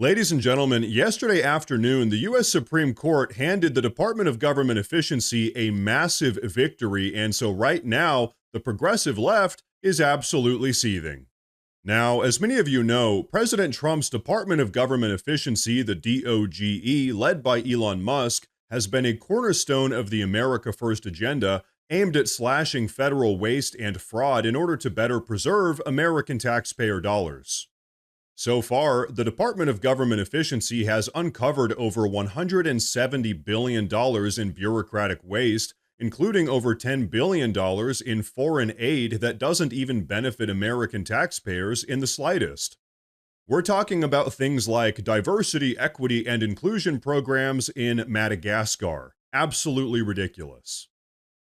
Ladies and gentlemen, yesterday afternoon, the U.S. Supreme Court handed the Department of Government Efficiency a massive victory, and so right now, the progressive left is absolutely seething. Now, as many of you know, President Trump's Department of Government Efficiency, the DOGE, led by Elon Musk, has been a cornerstone of the America First agenda aimed at slashing federal waste and fraud in order to better preserve American taxpayer dollars. So far, the Department of Government Efficiency has uncovered over $170 billion in bureaucratic waste, including over $10 billion in foreign aid that doesn't even benefit American taxpayers in the slightest. We're talking about things like diversity, equity, and inclusion programs in Madagascar. Absolutely ridiculous.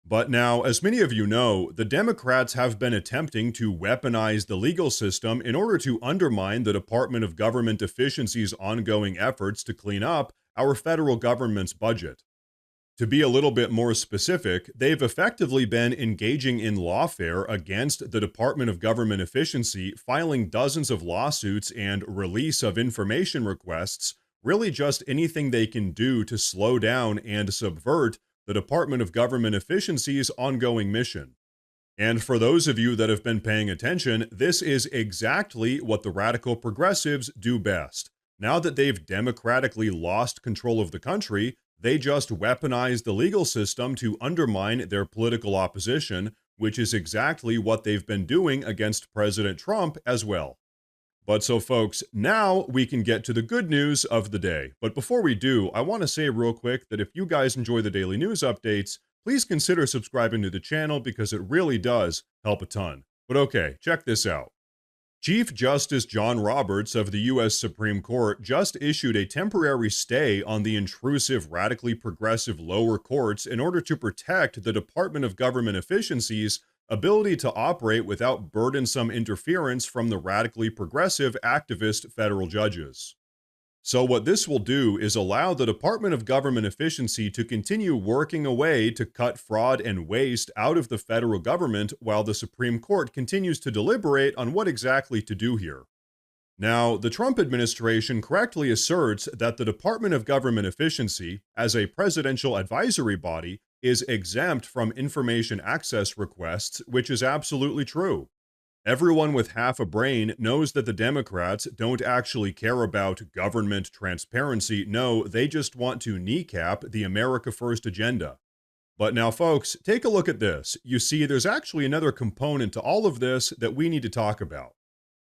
But now, as many of you know, the Democrats have been attempting to weaponize the legal system in order to undermine the Department of Government Efficiency's ongoing efforts to clean up our federal government's budget. To be a little bit more specific, they've effectively been engaging in lawfare against the Department of Government Efficiency, filing dozens of lawsuits and release of information requests, really just anything they can do to slow down and subvert the Department of Government Efficiency's ongoing mission. And for those of you that have been paying attention, this is exactly what the radical progressives do best. Now that they've democratically lost control of the country, they just weaponize the legal system to undermine their political opposition, which is exactly what they've been doing against President Trump as well. But so, folks, now we can get to the good news of the day. But before we do, I want to say real quick that if you guys enjoy the daily news updates, please consider subscribing to the channel because it really does help a ton. But okay, check this out. Chief Justice John Roberts of the U.S. Supreme Court just issued a temporary stay on the intrusive, radically progressive lower courts in order to protect the Department of Government Efficiency's ability to operate without burdensome interference from the radically progressive activist federal judges. So what this will do is allow the Department of Government Efficiency to continue working away to cut fraud and waste out of the federal government while the Supreme Court continues to deliberate on what exactly to do here. Now, the Trump administration correctly asserts that the Department of Government Efficiency, as a presidential advisory body, is exempt from information access requests, which is absolutely true. Everyone with half a brain knows that the Democrats don't actually care about government transparency. No, they just want to kneecap the America First agenda. But now, folks, take a look at this. You see, there's actually another component to all of this that we need to talk about.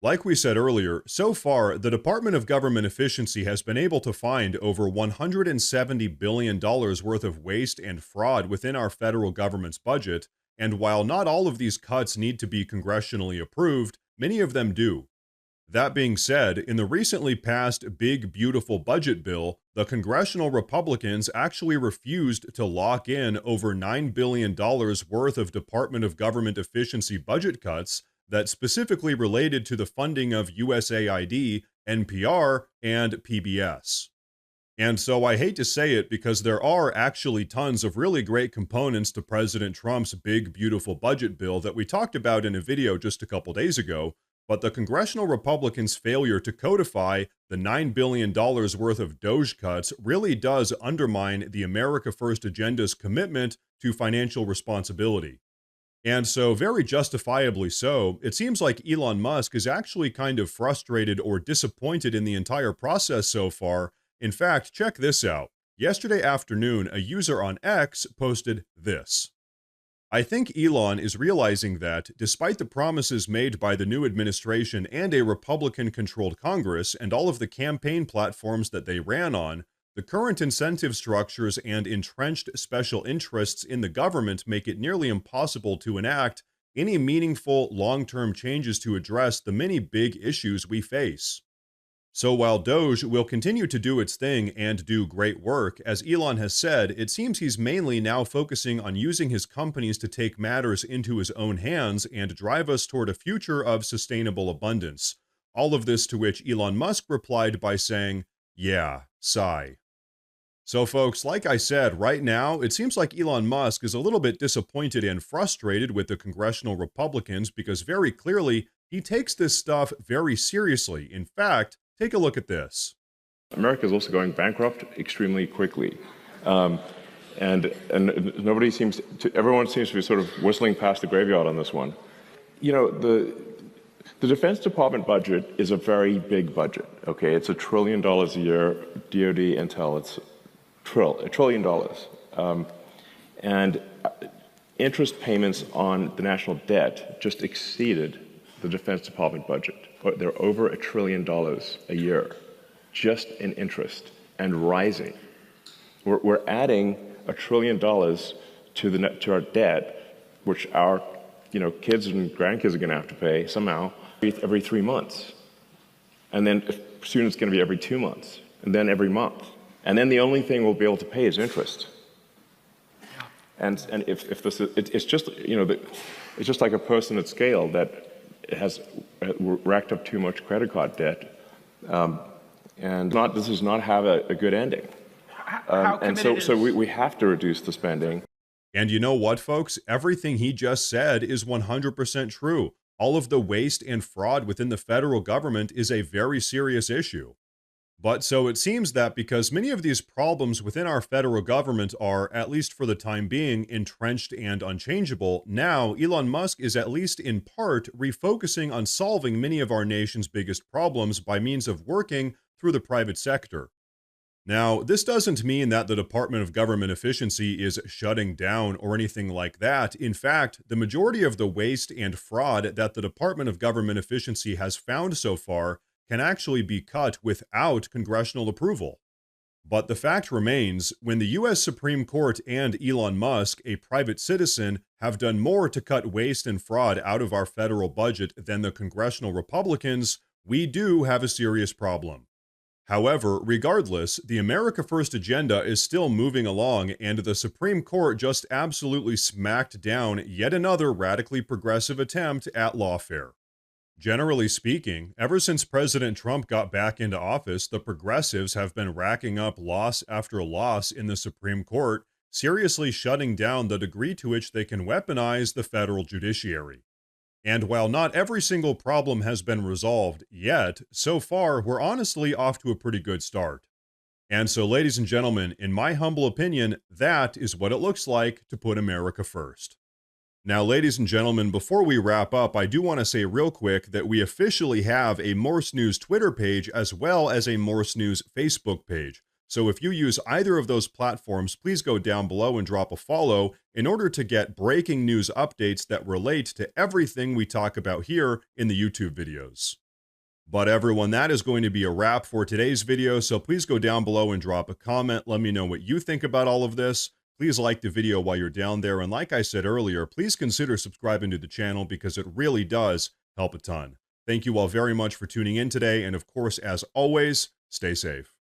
Like we said earlier, so far, the Department of Government Efficiency has been able to find over $170 billion worth of waste and fraud within our federal government's budget, and while not all of these cuts need to be congressionally approved, many of them do. That being said, in the recently passed Big Beautiful Budget Bill, the congressional Republicans actually refused to lock in over $9 billion worth of Department of Government Efficiency budget cuts that specifically related to the funding of USAID, NPR, and PBS. And so I hate to say it because there are actually tons of really great components to President Trump's Big Beautiful Budget Bill that we talked about in a video just a couple days ago, but the congressional Republicans' failure to codify the $9 billion worth of DOGE cuts really does undermine the America First agenda's commitment to financial responsibility. And so, very justifiably so, it seems like Elon Musk is actually kind of frustrated or disappointed in the entire process so far. In fact, check this out. Yesterday afternoon, a user on X posted this. I think Elon is realizing that, despite the promises made by the new administration and a Republican-controlled Congress and all of the campaign platforms that they ran on, the current incentive structures and entrenched special interests in the government make it nearly impossible to enact any meaningful long-term changes to address the many big issues we face. So while DOGE will continue to do its thing and do great work, as Elon has said, it seems he's mainly now focusing on using his companies to take matters into his own hands and drive us toward a future of sustainable abundance. All of this to which Elon Musk replied by saying, "Yeah, sigh." So folks, like I said, right now, it seems like Elon Musk is a little bit disappointed and frustrated with the congressional Republicans because very clearly he takes this stuff very seriously. In fact, take a look at this. America is also going bankrupt extremely quickly. And nobody seems to, everyone seems to be sort of whistling past the graveyard on this one. You know, the Defense Department budget is a very big budget, okay? It's $1 trillion a year, DOD Intel, it's $1 trillion. And interest payments on the national debt just exceeded the Defense Department budget. They're over $1 trillion a year, just in interest, and rising. We're adding $1 trillion to our debt, which our kids and grandkids are going to have to pay somehow every 3 months. And then soon it's going to be every 2 months, and then every month. And then the only thing we'll be able to pay is interest. And if this is, it's just it's just like a person at scale that has racked up too much credit card debt, and this does not have a good ending. And so we have to reduce the spending. And you know what, folks? Everything he just said is 100% true. All of the waste and fraud within the federal government is a very serious issue. But so it seems that because many of these problems within our federal government are, at least for the time being, entrenched and unchangeable, now Elon Musk is at least in part refocusing on solving many of our nation's biggest problems by means of working through the private sector. Now, this doesn't mean that the Department of Government Efficiency is shutting down or anything like that. In fact, the majority of the waste and fraud that the Department of Government Efficiency has found so far can actually be cut without congressional approval. But the fact remains, when the US Supreme Court and Elon Musk, a private citizen, have done more to cut waste and fraud out of our federal budget than the congressional Republicans, we do have a serious problem. However, regardless, the America First agenda is still moving along, and the Supreme Court just absolutely smacked down yet another radically progressive attempt at lawfare. Generally speaking, ever since President Trump got back into office, the progressives have been racking up loss after loss in the Supreme Court, seriously shutting down the degree to which they can weaponize the federal judiciary. And while not every single problem has been resolved yet, so far we're honestly off to a pretty good start. And so, ladies and gentlemen, in my humble opinion, that is what it looks like to put America first. Now, ladies and gentlemen, before we wrap up, I do want to say real quick that we officially have a Morse News Twitter page as well as a Morse News Facebook page. So if you use either of those platforms, please go down below and drop a follow in order to get breaking news updates that relate to everything we talk about here in the YouTube videos. But everyone, that is going to be a wrap for today's video, so please go down below and drop a comment. Let me know what you think about all of this. Please like the video while you're down there, and like I said earlier, please consider subscribing to the channel because it really does help a ton. Thank you all very much for tuning in today, and of course, as always, stay safe.